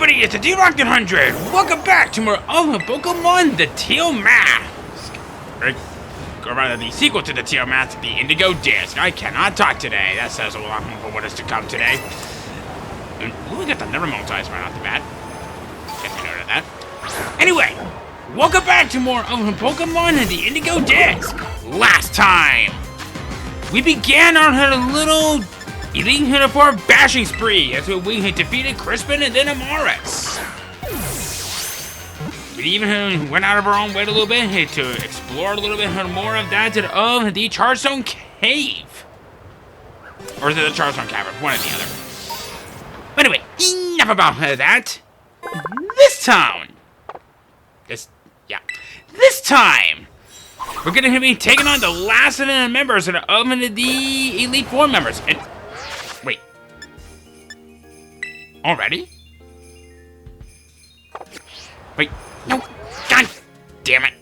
everybody, it's the D-Rock100. Welcome back to more of Pokemon, the Teal Mask. Or rather, the sequel to the Teal Mask, the Indigo Disc. I cannot talk today. That says a lot for what is to come today. Ooh, we got the Never Multis right off the bat. Get me note of that. Anyway, welcome back to more of Pokemon, the Indigo Disc. Last time, we began our little Elite Hitter 4 bashing spree as we defeated Crispin and then Amaris. We even went out of our own way a little bit to explore a little bit more of that of the Charstone Cave. Or is it the Charstone Cavern? One or the other. Anyway, enough about that. This time, we're going to be taking on the last of the members of the Elite Four members. And wait. Already? Wait. No. God damn it.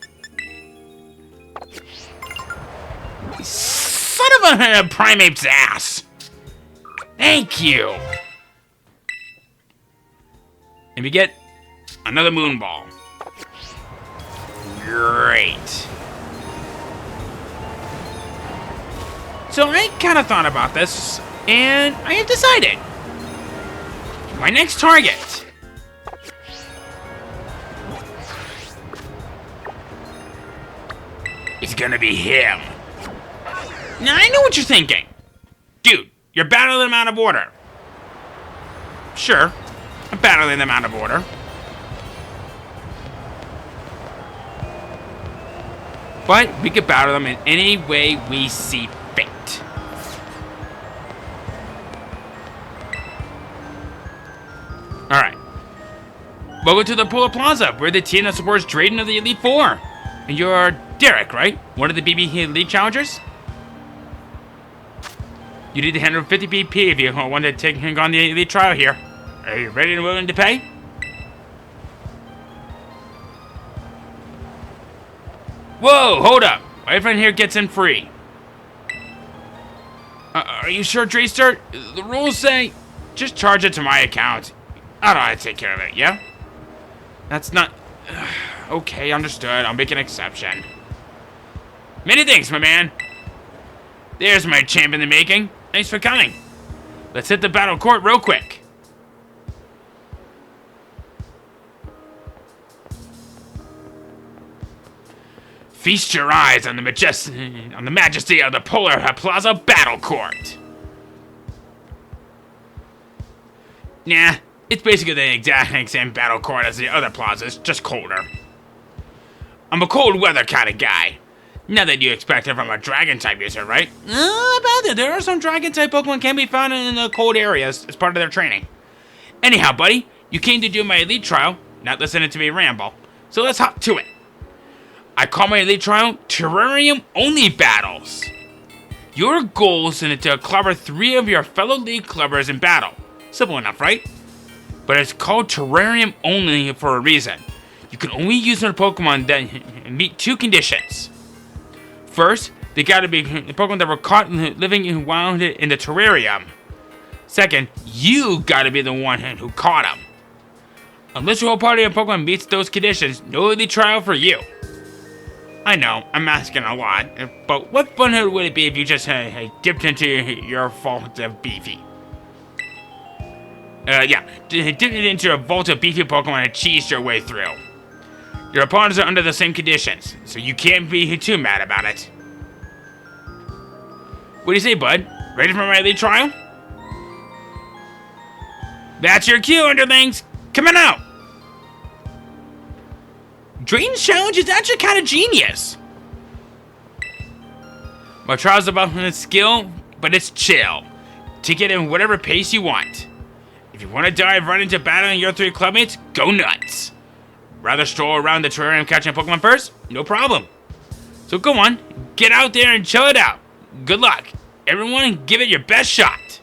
Son of a primate's ass. Thank you. And we get another moon ball. Great. So I kind of thought about this, and I have decided. My next target is gonna be him. Now I know what you're thinking. Dude, you're battling them out of order. Sure, I'm battling them out of order. But we could battle them in any way we see fit. Alright. Welcome to the Polar Plaza, where the team that supports Drayden of the Elite Four. And you're Derek, right? One of the BB Elite Challengers? You need 150 BP if you want to take on the Elite Trial here. Are you ready and willing to pay? Whoa, hold up. My friend here gets in free. Are you sure, Drayster? The rules say just charge it to my account. I don't have to take care of it, yeah? That's not... okay, understood. I'll make an exception. Many thanks, my man. There's my champ in the making. Thanks for coming. Let's hit the battle court real quick. Feast your eyes on the majesty of the Polar Plaza Battle Court. Nah, it's basically the exact same battle court as the other plazas, just colder. I'm a cold weather kind of guy. Not that you expect it from a dragon type user, right? About it. There are some dragon type Pokemon can be found in the cold areas as part of their training. Anyhow, buddy, you came to do my Elite Trial, not listening to me ramble. So let's hop to it. I call my Elite Trial Terrarium Only Battles. Your goal is to clobber 3 of your fellow League clubbers in battle. Simple enough, right? But it's called Terrarium Only for a reason. You can only use their Pokemon that meet 2 conditions. First, they gotta be Pokemon that were caught living wild in the terrarium. Second, you gotta be the one who caught them. Unless your whole party of Pokemon meets those conditions, no Elite Trial for you. I know, I'm asking a lot, but what fun would it be if you just dipped into your vault of Beefy? Dipped into a vault of Beefy Pokemon and cheesed your way through. Your opponents are under the same conditions, so you can't be too mad about it. What do you say, bud? Ready for my Elite Trial? That's your cue, underlings! Coming out! Drayden's challenge is actually kind of genius. My trial's about skill, but it's chill. Take it in whatever pace you want. If you want to dive right into battling your 3 clubmates, go nuts. Rather stroll around the terrarium catching Pokemon first? No problem. So go on, get out there and chill it out. Good luck. Everyone, give it your best shot.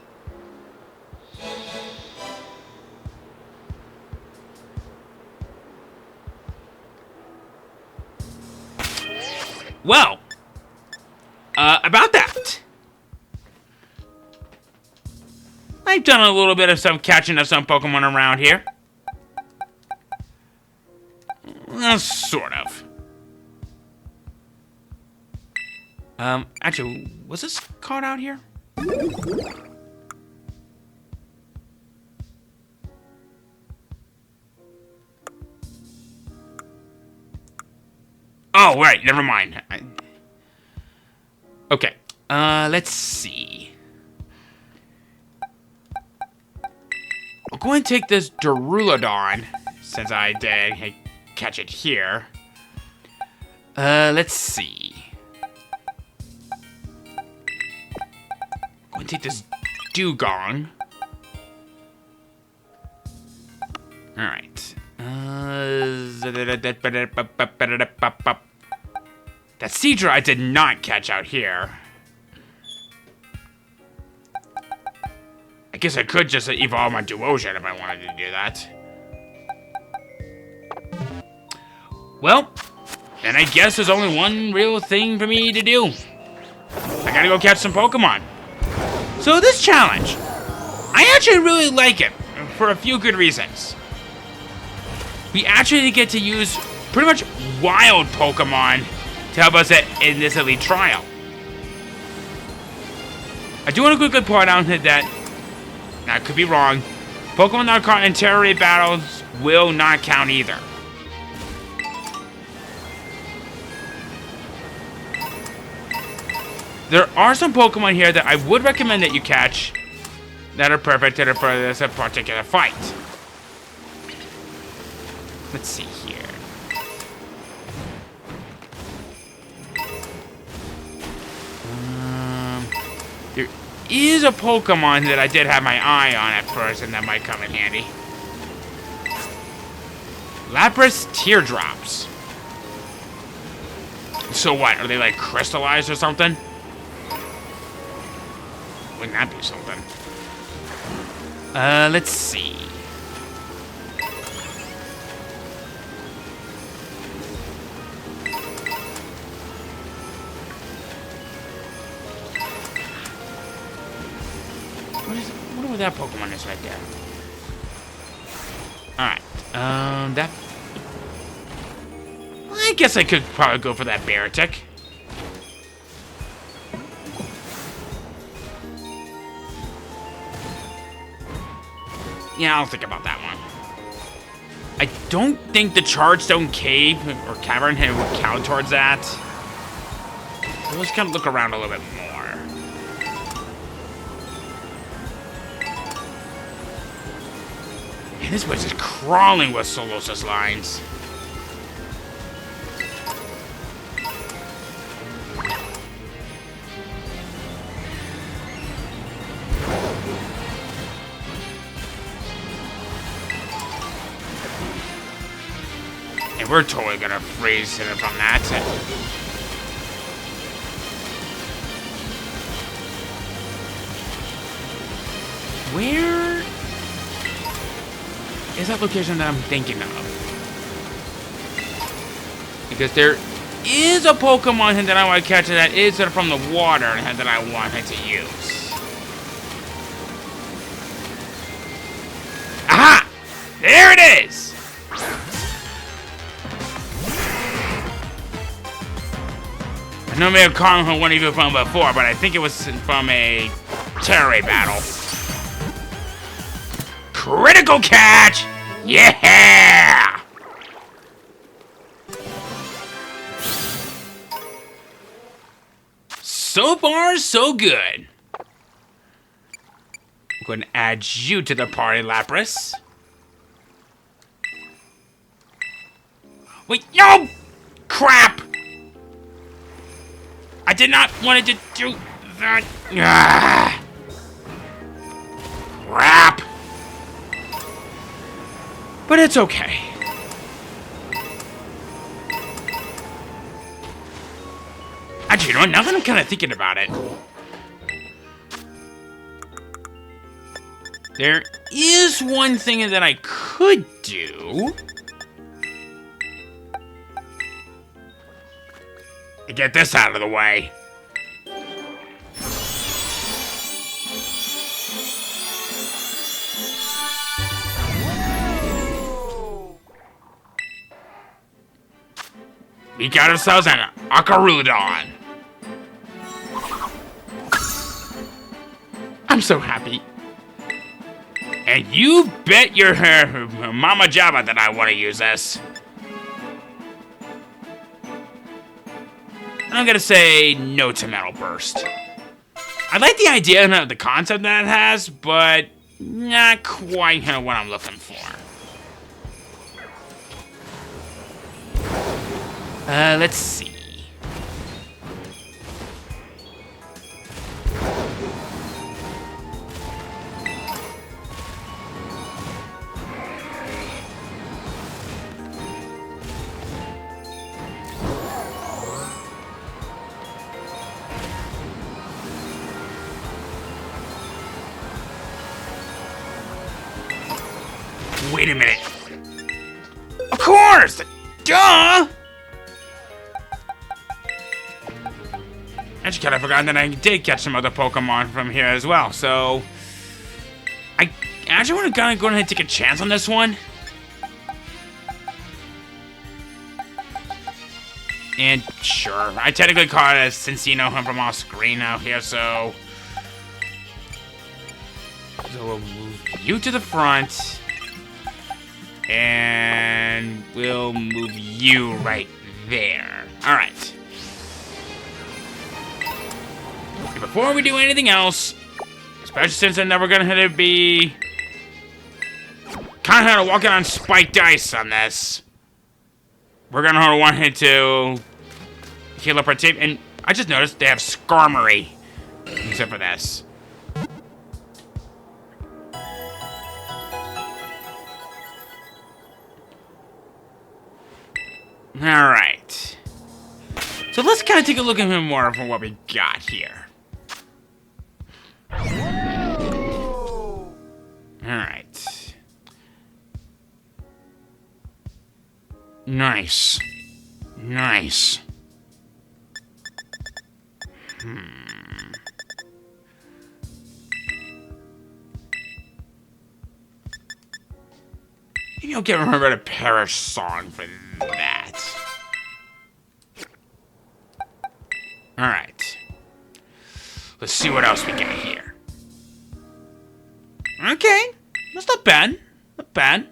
Well, about that. I've done a little bit of some catching of some Pokemon around here. Well, sort of. Actually, was this card out here? Oh, right, never mind. Okay, let's see. I'll go ahead and take this Durulodon, since I did catch it here. Let's see. Go and take this Dugong. Alright. That Seadra I did not catch out here. I guess I could just evolve my Duosion if I wanted to do that. Well, then I guess there's only one real thing for me to do. I gotta go catch some Pokemon. So this challenge, I actually really like it for a few good reasons. We actually get to use pretty much wild Pokemon to help us in this elite trial. I do want to quickly point out that, I could be wrong, Pokemon that are caught in terror raid battles will not count either. There are some Pokemon here that I would recommend that you catch that are perfect for this particular fight. Let's see here. There is a Pokemon that I did have my eye on at first, and that might come in handy. Lapras Teardrops. So what? Are they like crystallized or something? Wouldn't that be something? Let's see. What that Pokemon is right there. Alright. That... I guess I could probably go for that Beartic. Yeah, I'll think about that one. I don't think the Chargestone Cave or Cavern would count towards that. So let's kind of look around a little bit more. Man, this place is crawling with Solosis lines. And we're totally gonna freeze him from that. Where is that location that I'm thinking of? Because there is a Pokemon that I want to catch that is from the water and that I wanted to use. Aha! There it is! I know I may have caught him one of you from before, but I think it was from a terror raid battle. Critical catch! Yeah! So far, so good. I'm going to add you to the party, Lapras. Wait, no! Crap! I did not want to do that. Ah! Crap! But it's okay. Actually, you know what? Now that I'm kind of thinking about it, there is one thing that I could do to get this out of the way. We got ourselves an Akarudon. I'm so happy. And you bet your mama Jabba that I want to use this. I'm gonna say no to Metal Burst. I like the idea and the concept that it has, but not quite what I'm looking for. Let's see. Wait a minute. Of course! Duh! I just kind of forgot that I did catch some other Pokemon from here as well, so... I actually want to go ahead and take a chance on this one. And sure, I technically caught it since you know him from off screen out here, so we'll move you to the front. And we'll move you right there. Alright. Before we do anything else, especially since I'm never gonna hit it be kind of walking on spiked ice on this, we're gonna want hit to heal up our team. And I just noticed they have Skarmory except for this. Alright. So let's kind of take a look at him more for what we got here. Alright. Nice. Nice. Maybe I'll get remember a Perish song for that. Alright. Let's see what else we got here. Okay. That's not bad. Not bad.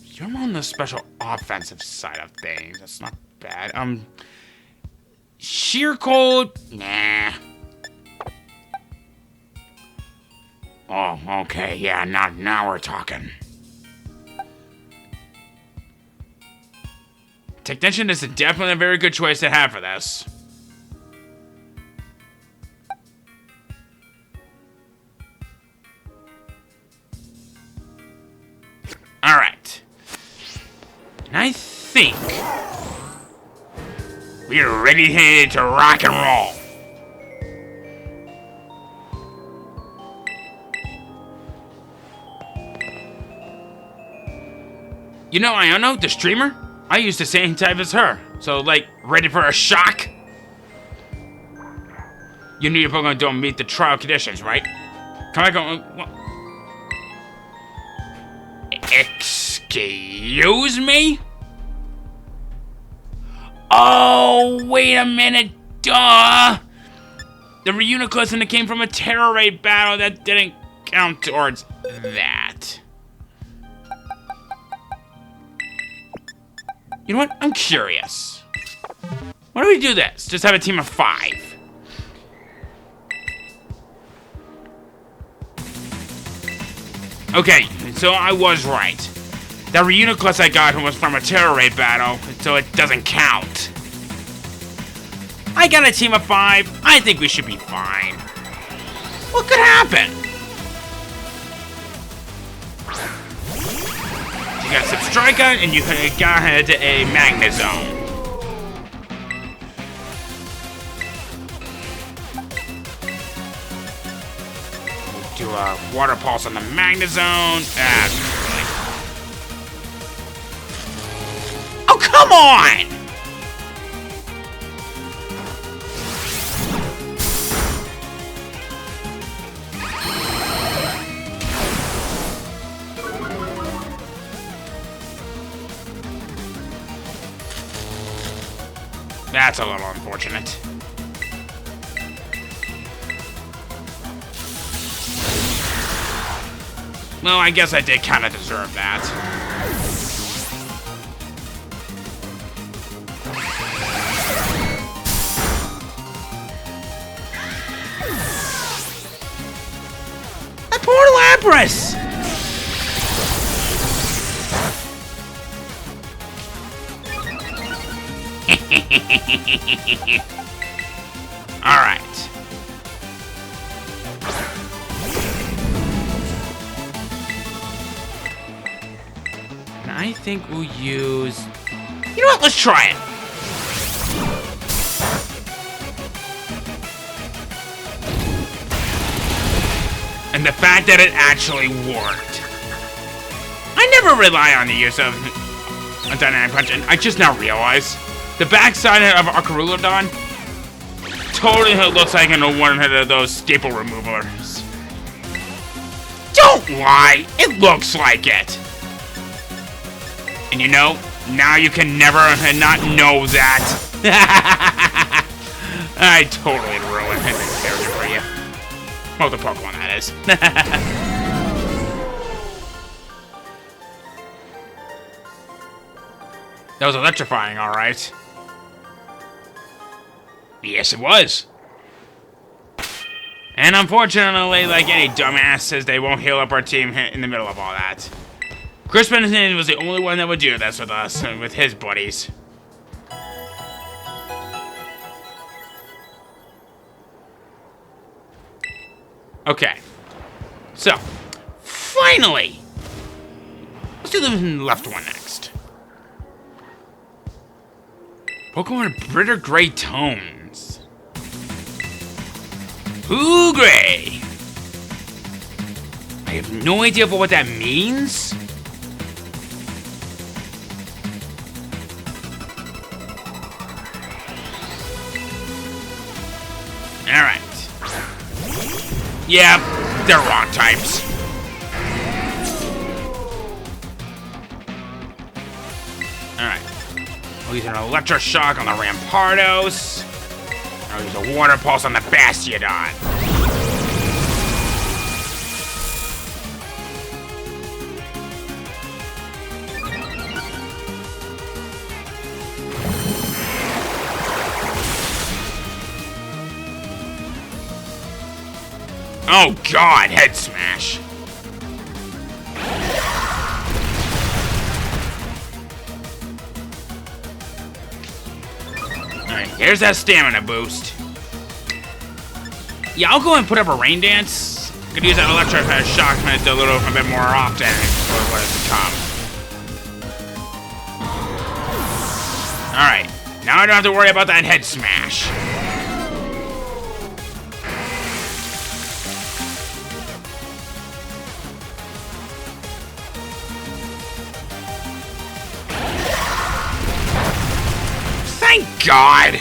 You're on the special offensive side of things. That's not bad. Sheer Cold? Nah. Oh, okay. Yeah, now we're talking. Technician is definitely a very good choice to have for this. Alright. And I think we are ready to rock and roll. You know, Iono, the streamer? I use the same type as her. So, like, ready for a shock? You knew your Pokemon don't meet the trial conditions, right? Come back on. Excuse me? Oh, wait a minute. Duh! The Reuniclus that came from a Terror Raid battle that didn't count towards that. You know what? I'm curious. Why do we do this? Just have a team of 5. Okay, so I was right. That Reuniclus I got was from a Terror Raid battle, so it doesn't count. I got a team of 5. I think we should be fine. What could happen? You got a Substrika, and you got head a Magnezone. Do a Water Pulse on the Magnezone. Oh, come on! That's a little unfortunate. Well, I guess I did kind of deserve that. A portal Lapras! Alright. And I think we'll use... You know what? Let's try it. And the fact that it actually worked. I never rely on the use of a dynamic punch, and I just now realized the backside of Acarulodon totally looks like one of those staple removers. Don't lie! It looks like it! And you know, now you can never not know that. I totally ruined this character for you. Well, the Pokemon, that is. That was electrifying, alright. Yes, it was. And unfortunately, like any dumbass says, they won't heal up our team in the middle of all that. Crispin was the only one that would do this with us, with his buddies. Okay. So, finally! Let's do the left one next. Pokemon Britter Gray Tones. Ooh, Gray! I have no idea what that means. Alright. Yeah, they're wrong types. Alright. I'll use an Electroshock on the Rampardos. I'll use a Water Pulse on the Bastiodon. Oh God, head smash. Alright, here's that stamina boost. Yeah, I'll go and put up a Rain Dance. I could use that Electro Shock a little bit more often for what it's to come. Alright, now I don't have to worry about that head smash. Thank God!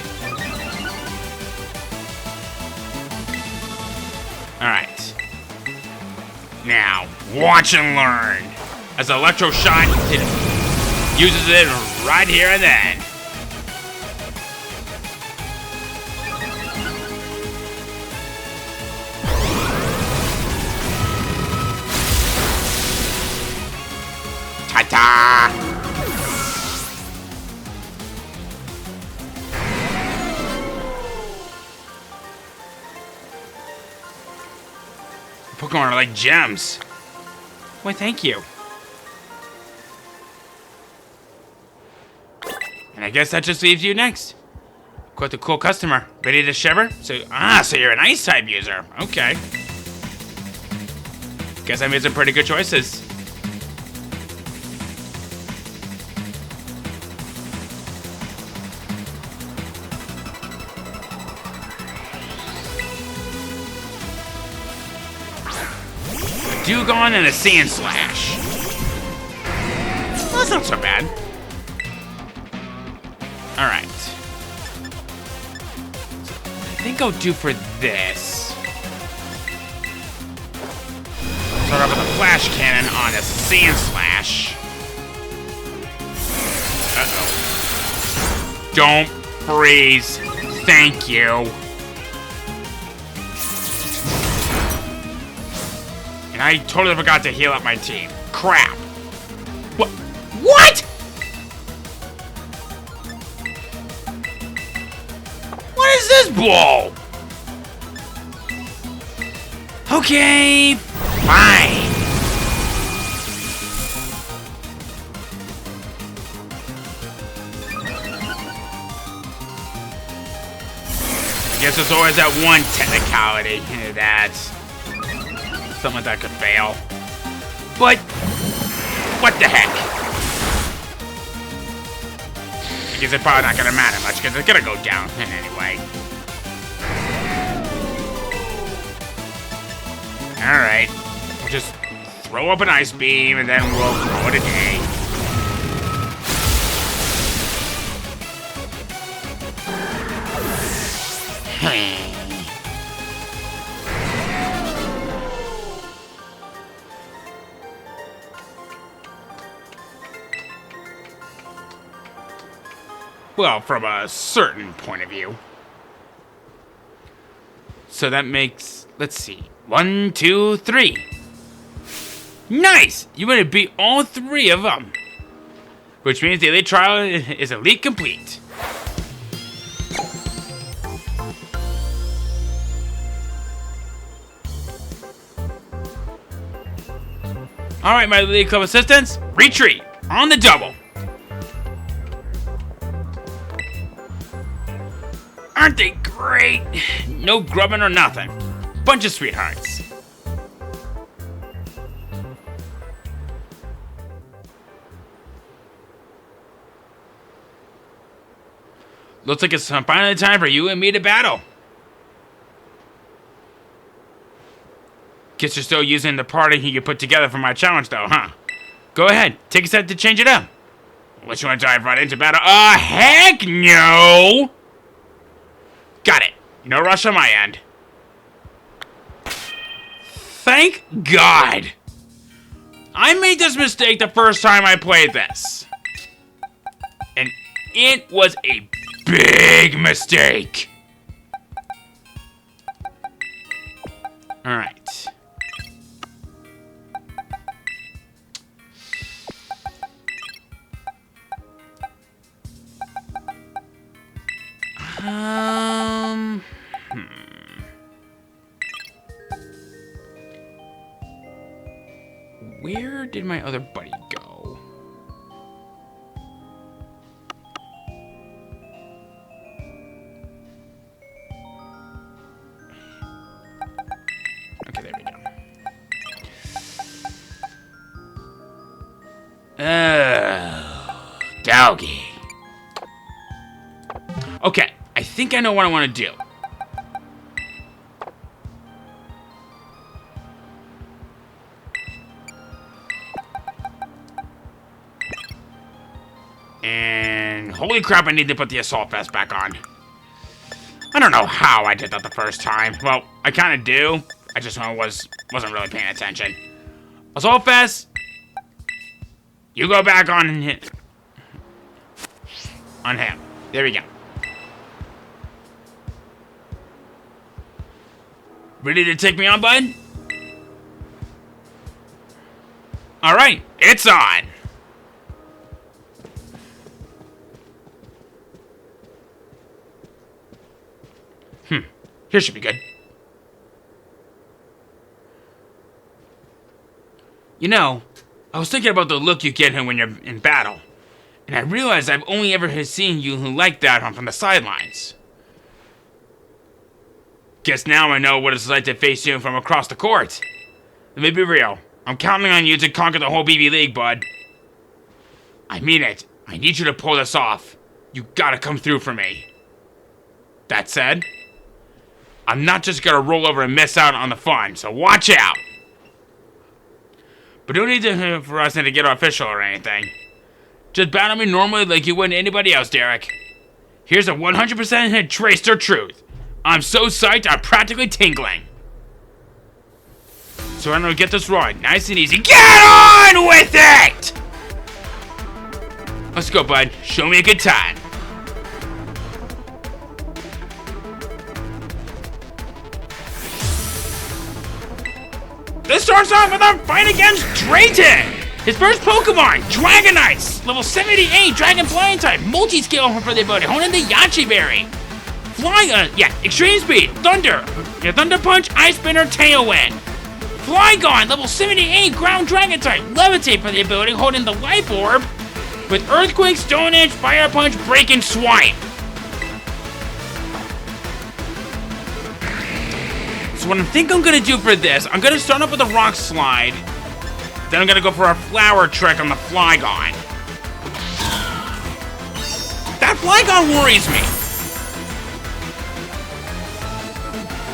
Alright. Now, watch and learn. As Electroshock uses it right here and then. Ta-ta! Pokemon are like gems. Why, thank you. And I guess that just leaves you next. Quite the cool customer. Ready to shiver? So you're an Ice type user. Okay. Guess I made some pretty good choices. Dewgong and a Sand Slash. Well, that's not so bad. Alright. I think I'll do for this. Start off with a Flash Cannon on a Sand Slash. Uh-oh. Don't freeze. Thank you. And I totally forgot to heal up my team. Crap. What? What is this bull? Okay, fine. I guess there's always that one technicality that's something that could fail. But what the heck? I guess it's probably not gonna matter much because it's gonna go down anyway. Alright. We'll just throw up an ice beam and then we'll call it a day. Well, from a certain point of view. So that makes, let's see, 1, 2, 3. Nice! You want to beat all 3 of them. Which means the elite trial is elite complete. Alright, my elite club assistants, retreat on the double. Aren't they great? No grubbing or nothing. Bunch of sweethearts. Looks like it's finally time for you and me to battle. Guess you're still using the party you put together for my challenge though, huh? Go ahead, take a set to change it up. Unless you want to dive right into battle. Heck no! Got it. No rush on my end. Thank God. I made this mistake the first time I played this. And it was a big mistake. Alright. Where did my other buddy go? Okay, there we go. Doggy. Okay, I think I know what I want to do. And holy crap, I need to put the assault vest back on. I don't know how I did that the first time. Well, I kind of do. I just wasn't really paying attention. Assault vest. You go back on him. On him. There we go. Ready to take me on, bud? Alright, it's on. Here should be good. You know, I was thinking about the look you get when you're in battle, and I realized I've only ever seen you like that from the sidelines. Guess now I know what it's like to face you from across the court. Let me be real. I'm counting on you to conquer the whole BB League, bud. I mean it. I need you to pull this off. You gotta come through for me. That said, I'm not just gonna roll over and miss out on the fun, so watch out! But don't need for us to get official or anything. Just battle me normally like you would anybody else, Derek. Here's a 100% tracer truth. I'm so psyched I'm practically tingling. So I'm gonna get this right, nice and easy. Get on with it! Let's go, bud. Show me a good time. This starts off with our fight against Drayton. His first Pokemon, Dragonites, level 78, Dragon Flying type, multi-skill for the ability, honing the Yache Berry. Extreme Speed, Thunder, Thunder Punch, Ice Spinner, Tailwind. Flygon, level 78, Ground Dragon type, Levitate for the ability, holding the Life Orb, with Earthquake, Stone Edge, Fire Punch, Break, and Swipe. So what I think I'm gonna do for this, I'm gonna start off with a Rock Slide, then I'm gonna go for a Flower Trick on the Flygon. That Flygon worries me.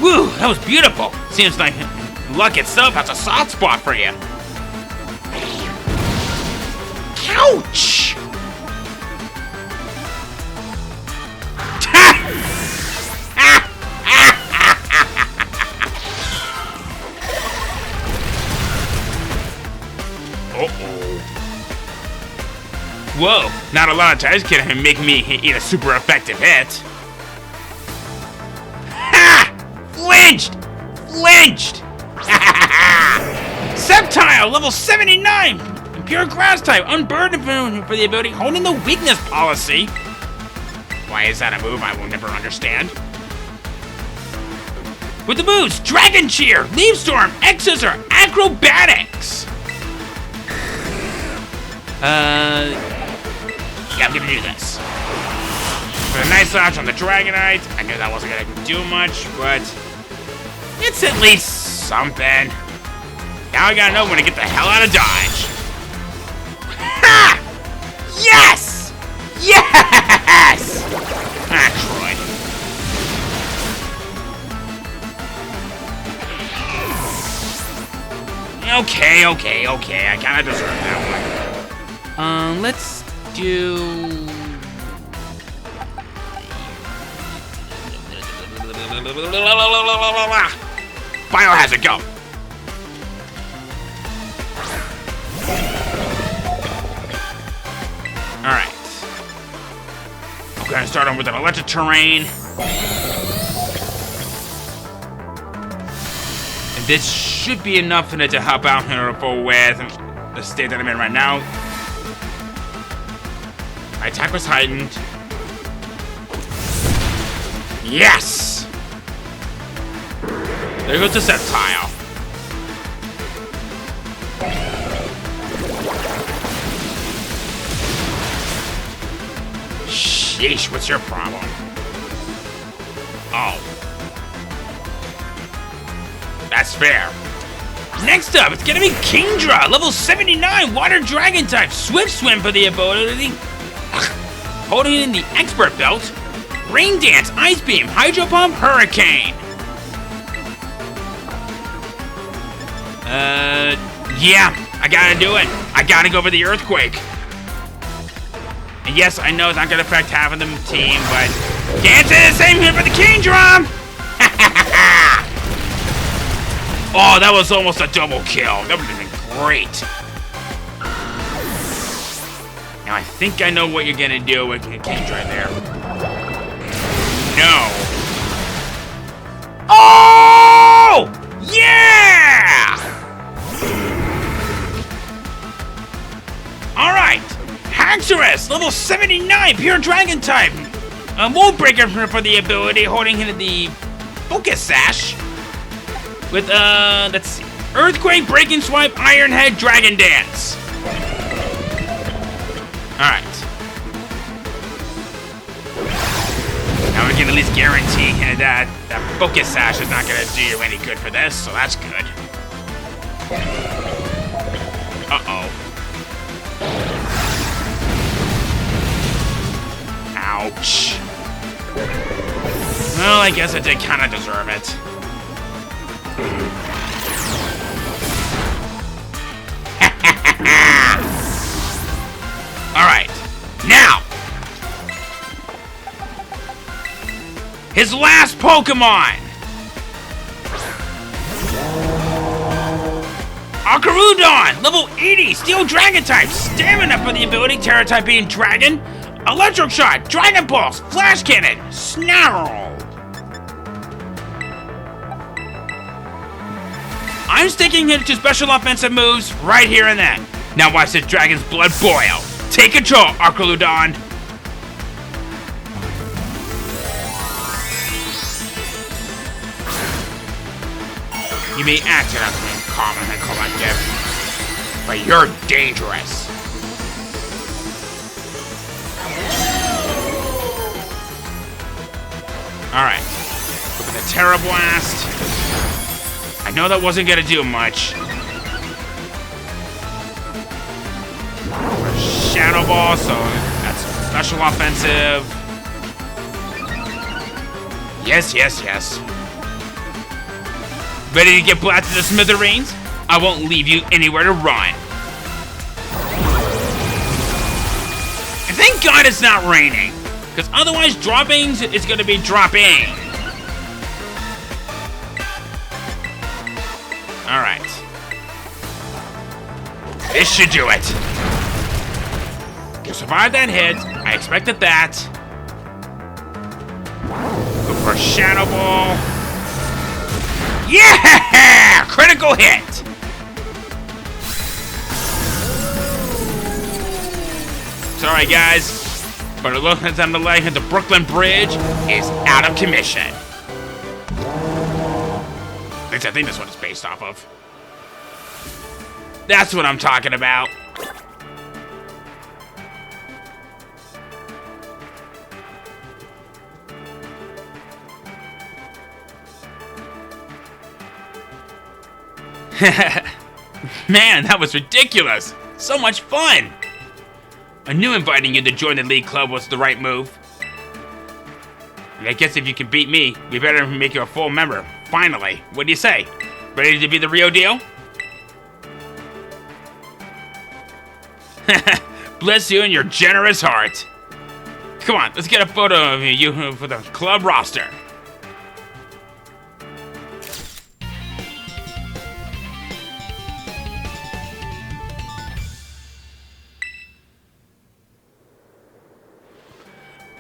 Woo, that was beautiful. Seems like luck itself has a soft spot for you. Ouch! Uh-oh. Whoa, not a lot of times can make me eat a super effective hit. Ha! Flinched! Flinched! Sceptile, level 79! Pure Grass type, Unburdened for the ability, holding the Weakness policy. Why is that a move I will never understand? With the moves, Dragon Cheer, Leaf Storm, X-Scissor, Acrobatics! Yeah, I'm gonna do this. For a nice launch on the Dragonite. I knew that wasn't gonna do much, but it's at least something. Now I gotta know when to get the hell out of Dodge. Ha! Yes! Yes! Ah, Troy. Okay. I kinda deserve that one. Let's do... Biohazard, go! Alright. I'm gonna start on with an electric terrain. And this should be enough in it to help out here with the state that I'm in right now. My attack was heightened. Yes! There goes the Sceptile. Sheesh, what's your problem? Oh. That's fair. Next up, it's gonna be Kingdra, level 79, Water Dragon type, Swift Swim for the ability. Holding in the Expert Belt, Rain Dance, Ice Beam, Hydro Pump, Hurricane. Yeah, I gotta do it. I gotta go for the Earthquake. And yes, I know it's not gonna affect half of the team, but can't say the same here for the Kingdra! Oh, that was almost a double kill. That would have been great. Now I think I know what you're gonna do with Kingdra there. No. Oh! Yeah! Alright. Haxorus, level 79, Pure Dragon type. A Mold Breaker for the ability, holding into the Focus Sash. With, let's see. Earthquake, Breaking Swipe, Iron Head, Dragon Dance. Alright. Now we can at least guarantee that Focus Sash is not going to do you any good for this, so that's good. Uh-oh. Ouch. Well, I guess I did kind of deserve it. Alright, now, his last Pokemon! Ocarudon, level 80, Steel Dragon type, Stamina for the ability, Terra type being Dragon, Electric Shot, Dragon Pulse, Flash Cannon, Snarl. I'm sticking him to special offensive moves right here and then. Now watch the dragon's blood boil. Take control, Archaludon. You may act in a calm and collective, but you're dangerous. Alright. Look at the Terra Blast. I know that wasn't gonna do much. Shadow Ball, so that's special offensive. Yes, yes, yes. Ready to get blasted to smithereens? I won't leave you anywhere to run. And thank God it's not raining, because otherwise droppings is going to be dropping. Alright. This should do it. You survived that hit. I expected that. Go for a Shadow Ball. Yeah! Critical hit! Sorry guys, but it looks like the Brooklyn Bridge is out of commission. At least I think that's what it's based off of. That's what I'm talking about. Man, that was ridiculous! So much fun! I knew inviting you to join the League Club was the right move. And I guess if you can beat me, we better make you a full member. Finally. What do you say? Ready to be the real deal? Bless you and your generous heart. Come on, let's get a photo of you for the club roster.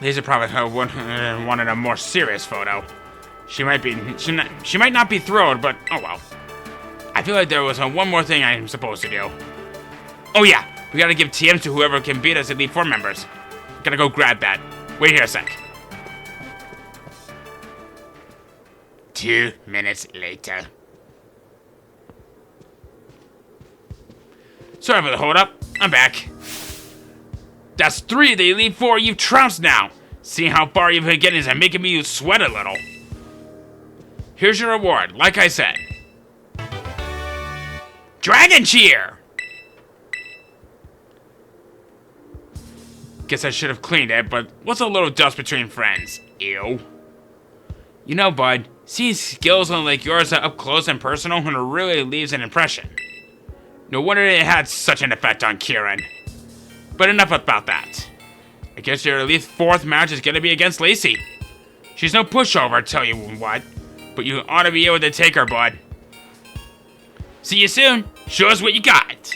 Lisa probably wanted a more serious photo. She might not be thrilled, but oh well. I feel like there was one more thing I'm supposed to do. Oh yeah, we gotta give TMs to whoever can beat us Elite Four members. Gotta go grab that. Wait here a sec. 2 minutes later. Sorry for the hold up. I'm back. That's 3 of the Elite Four you've trounced now. Seeing how far you've been getting is making me sweat a little. Here's your reward, like I said. Dragon Cheer! Guess I should have cleaned it, but what's a little dust between friends? Ew. You know, bud, seeing skills like yours up close and personal really leaves an impression. No wonder it had such an effect on Kieran. But enough about that. I guess your Elite Fourth match is gonna be against Lacey. She's no pushover, tell you what. But you ought to be able to take her, bud. See you soon. Show us what you got.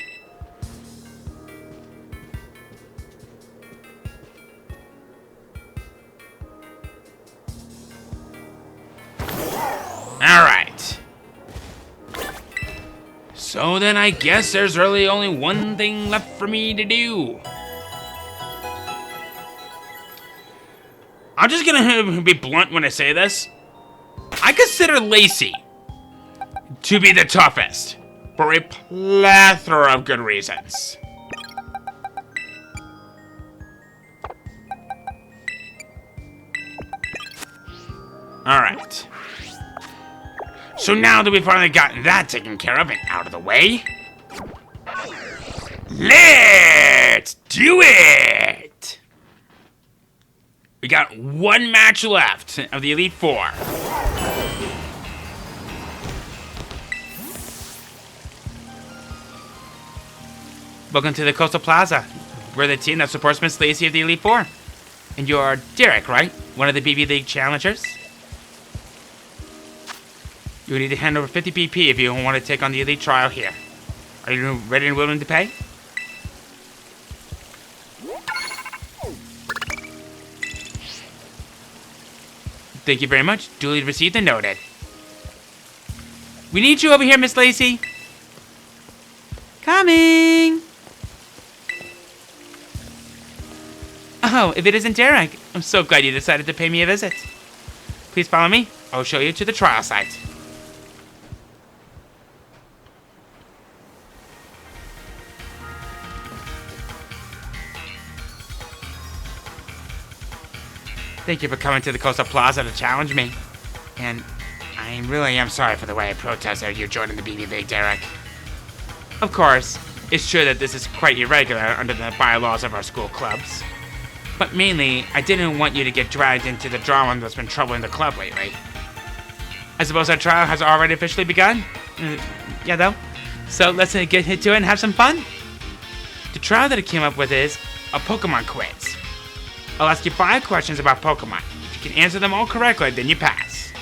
Alright. So then I guess there's really only one thing left for me to do. I'm just gonna be blunt when I say this. I consider Lacey to be the toughest for a plethora of good reasons. Alright. So now that we've finally gotten that taken care of and out of the way, let's do it! We got one match left of the Elite Four. Welcome to the Coastal Plaza. We're the team that supports Miss Lacey of the Elite Four. And you're Derek, right? One of the BB League challengers? You need to hand over 50 BP if you want to take on the Elite Trial here. Are you ready and willing to pay? Thank you very much. Duly received and noted. We need you over here, Miss Lacey. Coming. Oh, if it isn't Derek, I'm so glad you decided to pay me a visit. Please follow me. I'll show you to the trial site. Thank you for coming to the Coastal Plaza to challenge me. And I really am sorry for the way I protested you joining the BB Big Derek. Of course, it's true that this is quite irregular under the bylaws of our school clubs. But mainly, I didn't want you to get dragged into the drama that's been troubling the club lately. I suppose our trial has already officially begun? Yeah, though. So let's get into it and have some fun. The trial that I came up with is a Pokemon quiz. I'll ask you 5 questions about Pokemon. If you can answer them all correctly, then you pass.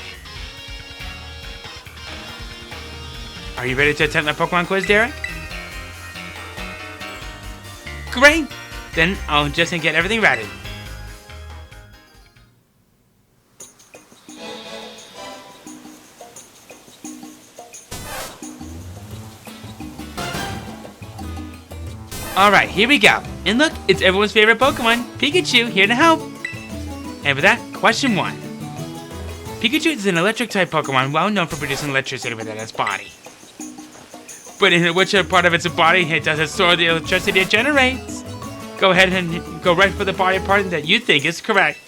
Are you ready to attempt the Pokemon quiz, Derek? Great! Then I'll just get everything ready. Alright, here we go. And look, it's everyone's favorite Pokemon, Pikachu, here to help. And with that, question 1. Pikachu is an electric-type Pokemon well known for producing electricity within its body. But in which part of its body does it store the electricity it generates? Go ahead and go right for the body part that you think is correct.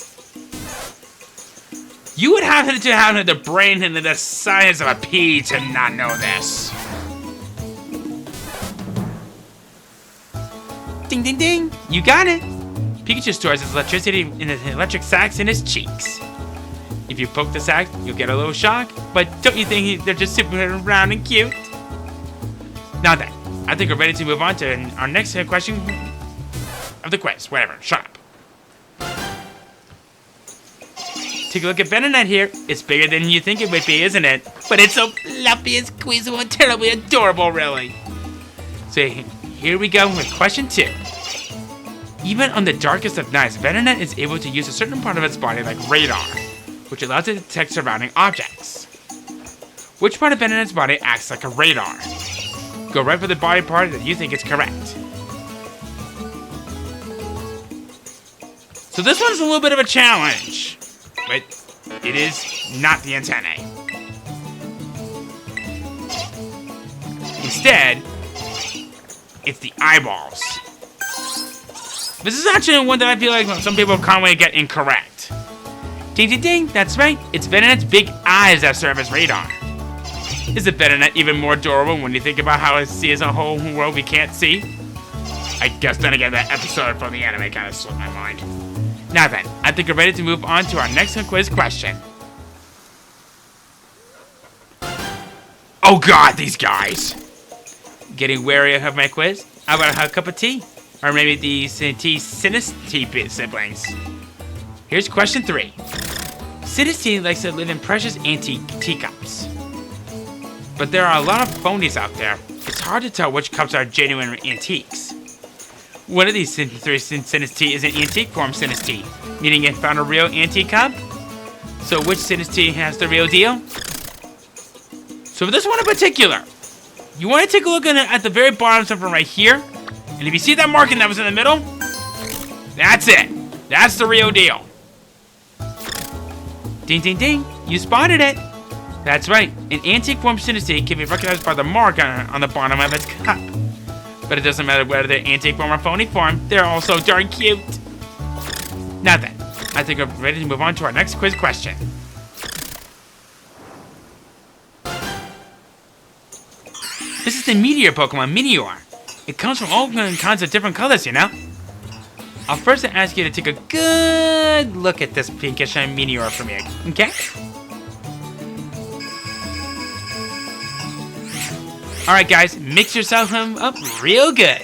You would have to have the brain and the size of a pea to not know this. Ding ding ding! You got it! Pikachu stores his electricity in the electric sacs in his cheeks. If you poke the sac, you'll get a little shock, but don't you think they're just super round and cute? Now then, I think we're ready to move on to our next question of the quiz. Whatever, shut up. Take a look at Venonat here. It's bigger than you think it would be, isn't it? But it's so fluffy and squeezable and terribly adorable, really. So here we go with question 2. Even on the darkest of nights, Venonat is able to use a certain part of its body like radar, which allows it to detect surrounding objects. Which part of Venonat's body acts like a radar? Go right for the body part that you think is correct. So this one's a little bit of a challenge, but it is not the antennae. Instead, it's the eyeballs. This is actually one that I feel like some people commonly get incorrect. Ding ding ding, that's right, it's Venonat's big eyes that serve as radar. Is it Venonat even more adorable when you think about how it sees a whole world we can't see? I guess then again that episode from the anime kind of slipped my mind. Now then, I think we're ready to move on to our next quiz question. Oh god, these guys! Getting wary of my quiz? How about a cup of tea? Or maybe the Sinistee siblings? Here's question 3. Sinistee likes to live in precious antique teacups. But there are a lot of phonies out there. It's hard to tell which cups are genuine antiques. One of these Sinistee is an antique form Sinistee, meaning it found a real antique cup. So which Sinistee has the real deal? So for this one in particular, you want to take a look at the very bottom, something right here. And if you see that marking that was in the middle, that's it. That's the real deal. Ding, ding, ding. You spotted it. That's right. An antique form Sinistee can be recognized by the mark on the bottom of its cup. But it doesn't matter whether they're antique form or phony form. They're all so darn cute. Now then, I think I'm ready to move on to our next quiz question. This is the meteor Pokemon, Meteor. It comes from all kinds of different colors, you know? I'll first ask you to take a good look at this pinkish Meteor for me, okay? Alright guys, mix yourself up real good.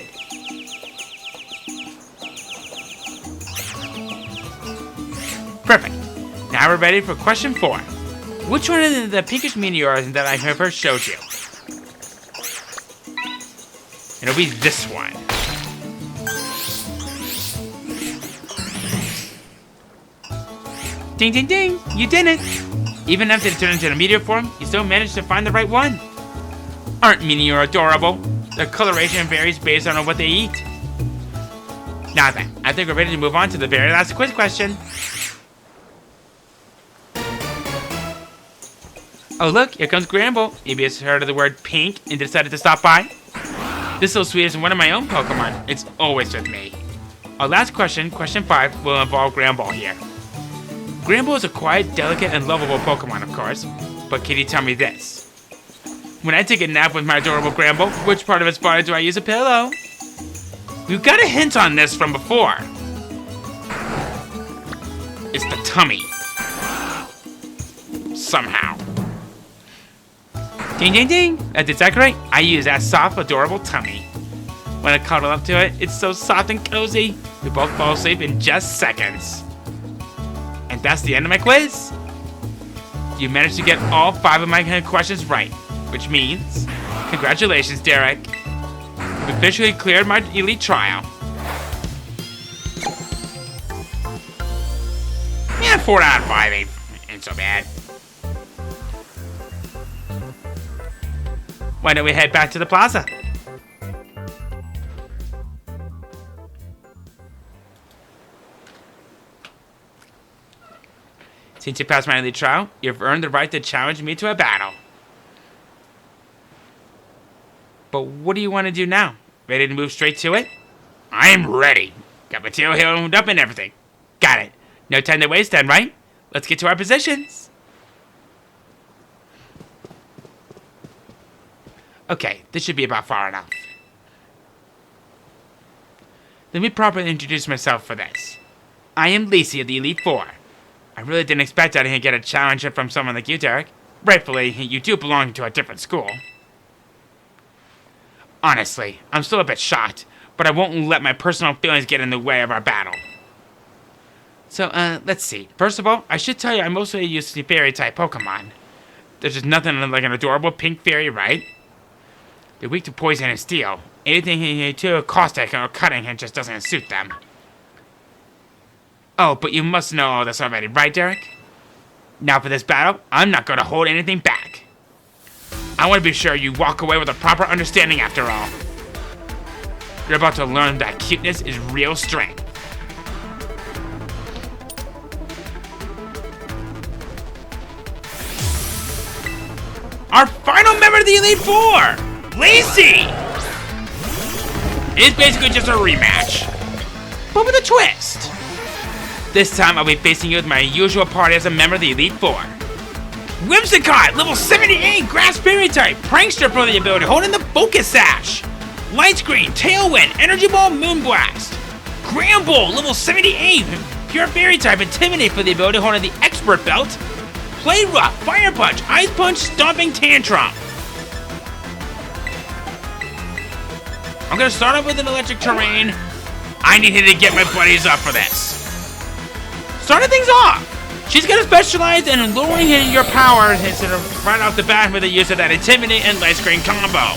Perfect. Now we're ready for question 4. Which one of the pinkish meteors that I first showed you? It'll be this one. Ding ding ding! You did it! Even after it turned into a meteor form, you still managed to find the right one. aren't meaning you're adorable. Their coloration varies based on what they eat. Now then, I think we're ready to move on to the very last quiz question. Oh look, here comes Gramble. Maybe he's heard of the word pink and decided to stop by. This little sweet is one of my own Pokemon. It's always with me. Our last question, question 5, will involve Gramble here. Gramble is a quiet, delicate, and lovable Pokemon, of course. But can you tell me this? When I take a nap with my adorable Gramble, which part of its body do I use a pillow? We've got a hint on this from before. It's the tummy. Somehow. Ding, ding, ding. That's exactly right. I use that soft, adorable tummy. When I cuddle up to it, it's so soft and cozy. We both fall asleep in just seconds. And that's the end of my quiz. You managed to get all 5 of my questions right, which means, congratulations, Derek. You've officially cleared my elite trial. Yeah, 4 out of 5 ain't so bad. Why don't we head back to the plaza? Since you passed my elite trial, you've earned the right to challenge me to a battle. But what do you want to do now? Ready to move straight to it? I'm ready. Got my tail healed up and everything. Got it. No time to waste then, right? Let's get to our positions. Okay, this should be about far enough. Let me properly introduce myself for this. I am Lacey of the Elite Four. I really didn't expect that I could get a challenge from someone like you, Derek. Rightfully, you do belong to a different school. Honestly, I'm still a bit shocked, but I won't let my personal feelings get in the way of our battle. So, let's see. First of all, I should tell you I mostly use the fairy-type Pokemon. There's just nothing like an adorable pink fairy, right? They're weak to poison and steel. Anything too caustic or cutting just doesn't suit them. Oh, but you must know all this already, right, Derek? Now for this battle, I'm not going to hold anything back. I want to be sure you walk away with a proper understanding after all. You're about to learn that cuteness is real strength. Our final member of the Elite Four, Lacey! It's basically just a rematch, but with a twist. This time I'll be facing you with my usual party as a member of the Elite Four. Whimsicott, level 78, Grass Fairy type, Prankster for the ability, holding the Focus Sash. Light Screen, Tailwind, Energy Ball, Moonblast. Gramble, level 78, Pure Fairy type, Intimidate for the ability, holding the Expert Belt. Play Rough, Fire Punch, Ice Punch, Stomping Tantrum. I'm gonna start off with an electric terrain. I need to get my buddies up for this. Starting things off, she's gonna specialize in lowering your power instead of right off the bat with the use of that Intimidate and Light Screen combo.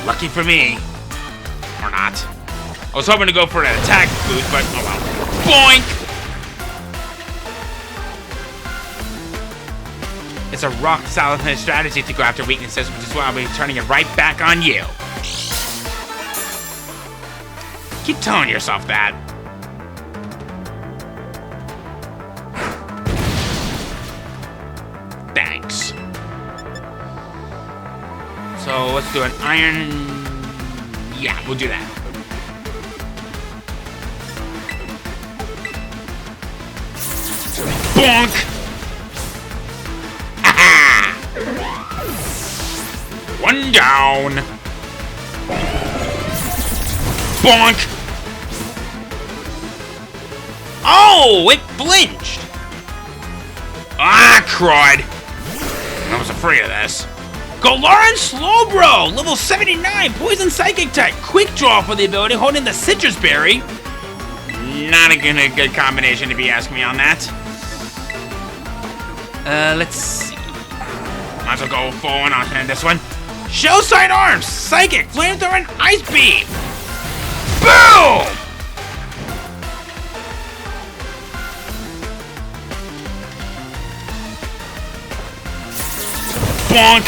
Lucky for me, or not. I was hoping to go for an attack boost, but oh well. Boink! It's a rock-solid strategy to go after weaknesses, which is why I'll be turning it right back on you. Keep telling yourself that. Thanks. So let's do an iron. Yeah, we'll do that. Bonk! Aha! One down. Bonk! Oh, it blinched! Ah, crud! I was afraid of this. Galarian Slowbro, level 79, Poison Psychic type, Quick Draw for the ability, holding the Citrus Berry. Not a good combination to be asking me on that. Let's see. Might as well go full on this one. Show Side Arms, Psychic, Flamethrower, and Ice Beam. Boom! bonk!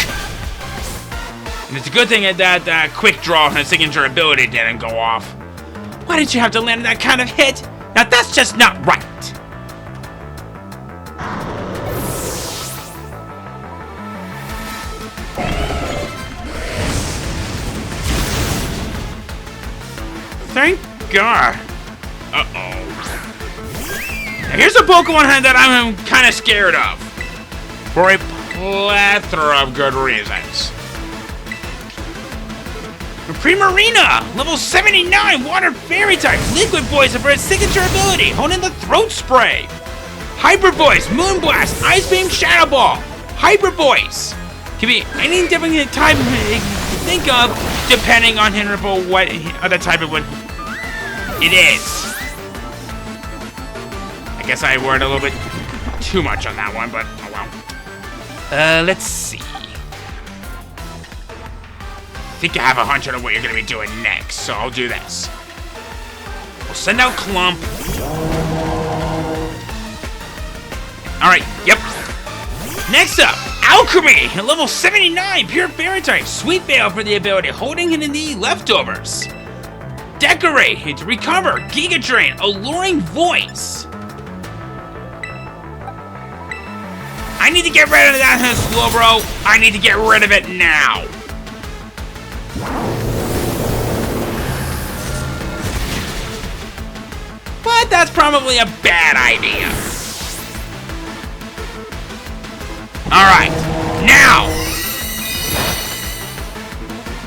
And it's a good thing that quick draw and signature ability didn't go off. Why did you have to land that kind of hit? Now that's just not right. Thank God. Uh-oh. Now here's a Pokemon that I'm kind of scared of. For a plethora of good reasons. Primarina, level 79, Water Fairy type, Liquid Voice for its signature ability, honing the Throat Spray. Hyper Voice, Moonblast, Ice Beam, Shadow Ball. Hyper Voice can be any different type you think of, depending on what other type it is. I guess I worried a little bit too much on that one, but oh well. Let's see. I think I have a hunch on what you're going to be doing next, so I'll do this. We'll send out Clump. Alright, yep. Next up, Alchemy, level 79, Pure Fairy type, Sweet Veil for the ability, holding in the leftovers. Decorate, Recover, Giga Drain, Alluring Voice. I need to get rid of that Slowbro. I need to get rid of it now. But that's probably a bad idea. Alright, now,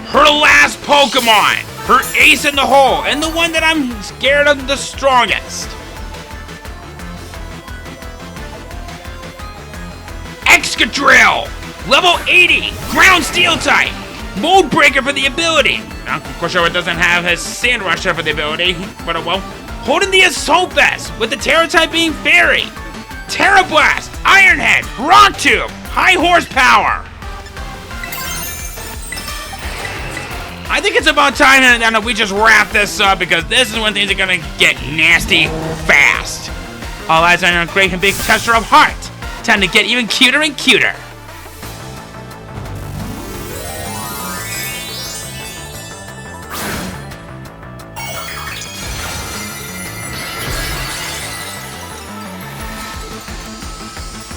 her last Pokemon, her ace in the hole, and the one that I'm scared of the strongest. Excadrill, level 80, Ground Steel type, Mold Breaker for the ability. Now, of course, it doesn't have his Sand Rusher for the ability, but well. Holding the Assault Vest, with the Terra type being Fairy. Terra Blast, Iron Head, Rock Tube, High Horsepower. I think it's about time that we just wrap this up, because this is when things are gonna get nasty fast. All eyes on a great and big tester of heart. Time to get even cuter and cuter.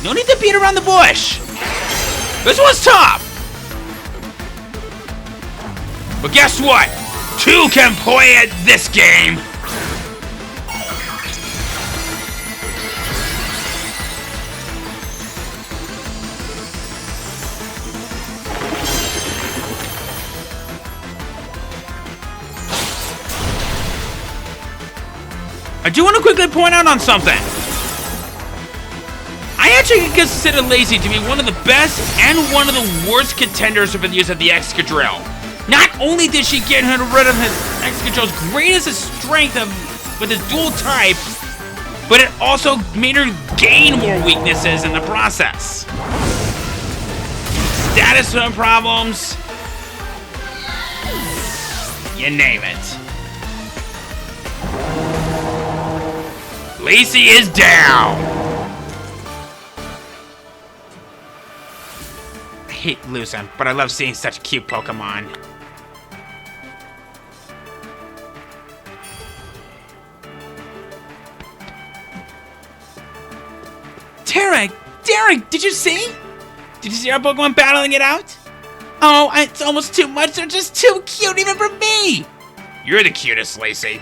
No need to beat around the bush. This one's tough. But guess what? Two can play at this game. I do want to quickly point out on something. I actually consider Lacy to be one of the best and one of the worst contenders for the use of the Excadrill. Not only did she get rid of his Excadrill's greatest strength with his dual type, but it also made her gain more weaknesses in the process. Status problems, you name it. Lacy is down. I hate losing, but I love seeing such cute Pokemon. Derek, did you see? Did you see our Pokemon battling it out? Oh, it's almost too much. They're just too cute even for me. You're the cutest, Lacy.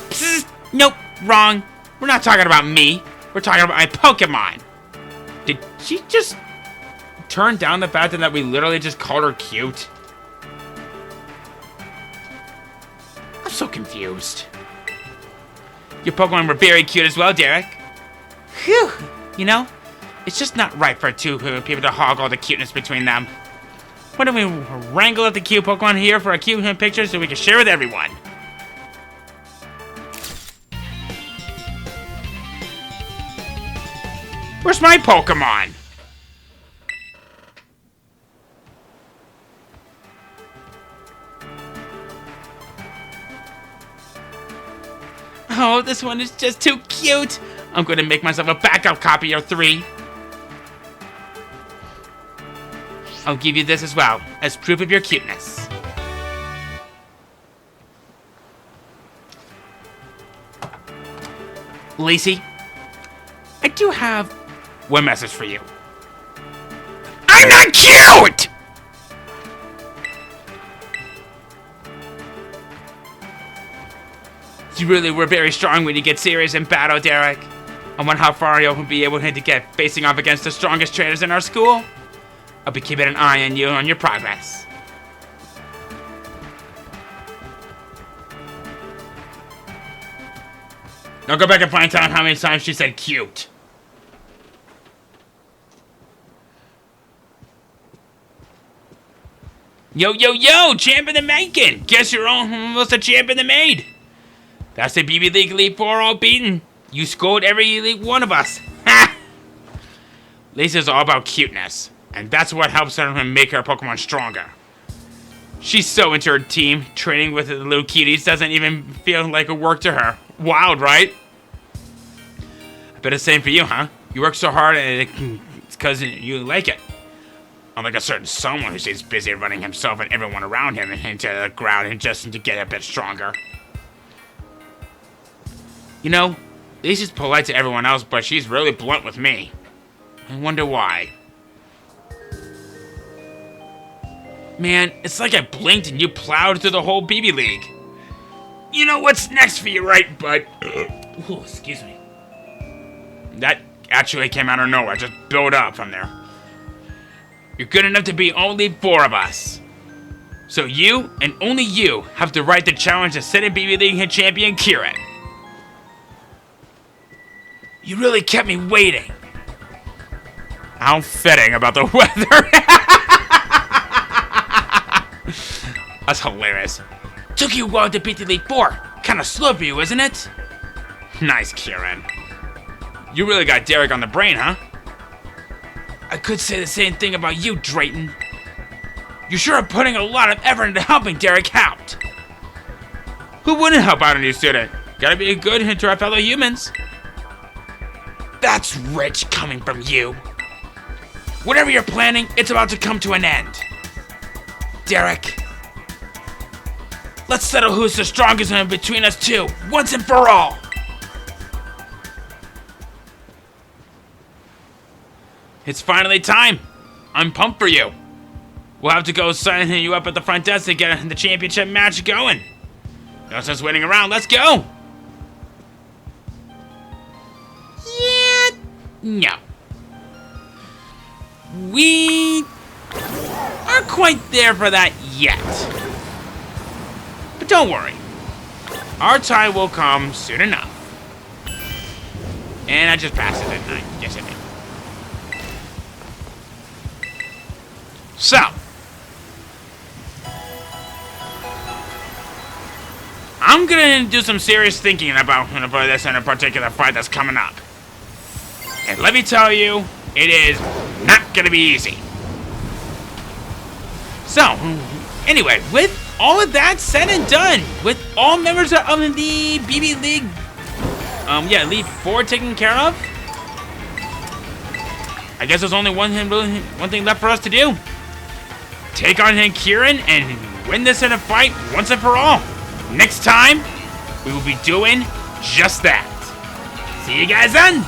Psst, nope, wrong. We're not talking about me. We're talking about my Pokemon. Did she just turn down the fact that we literally just called her cute? I'm so confused. Your Pokemon were very cute as well, Derek. Phew. You know, it's just not right for two people to hog all the cuteness between them. Why don't we wrangle up the cute Pokemon here for a cute picture so we can share with everyone? Where's my Pokemon? Oh, this one is just too cute. I'm going to make myself a backup copy of 3. I'll give you this as well, as proof of your cuteness. Lacey, I do have one message for you. I'm not cute! You really were very strong when you get serious in battle, Derek. I wonder how far you'll be able to get facing off against the strongest trainers in our school. I'll be keeping an eye on you and on your progress. Now go back and find out how many times she said cute. Yo, yo, yo! Champ in the making! Guess you're almost a champ in the made! That's the BB League Elite Four all beaten. You scored every Elite one of us. Ha! Lisa's all about cuteness, and that's what helps her make her Pokemon stronger. She's so into her team, training with the little kitties doesn't even feel like a work to her. Wild, right? I bet it's the same for you, huh? You work so hard and it's because you like it. Unlike a certain someone who stays busy running himself and everyone around him into the ground and just to get a bit stronger. You know, Lisa's polite to everyone else, but she's really blunt with me. I wonder why. Man, it's like I blinked and you plowed through the whole BB League. You know what's next for you, right, bud? Ooh, excuse me. That actually came out of nowhere, just built up from there. You're good enough to beat only 4 of us. So you, and only you, have the right to challenge the sitting BB League champion, Kieran. You really kept me waiting. How fitting about the weather. That's hilarious. Took you a while to beat the Elite Four. Kinda slow for you, isn't it? Nice, Kieran. You really got Derek on the brain, huh? I could say the same thing about you, Drayton. You sure are putting a lot of effort into helping Derek out. Who wouldn't help out a new student? Gotta be good to our fellow humans. That's rich coming from you. Whatever you're planning, it's about to come to an end. Derek, let's settle who's the strongest in between us two, once and for all. It's finally time. I'm pumped for you. We'll have to go sign you up at the front desk to get the championship match going. No sense waiting around, let's go. Yeah, no. We aren't quite there for that yet. But don't worry. Our time will come soon enough. And I just passed it, didn't I? Yes, I did. So, I'm gonna do some serious thinking about this in a particular fight that's coming up. And let me tell you, it is not gonna be easy. So, anyway, with all of that said and done, with all members of the BB League, Elite Four taken care of, I guess there's only one thing left for us to do. Take on Kieran and win this in a fight once and for all. Next time, we will be doing just that. See you guys then!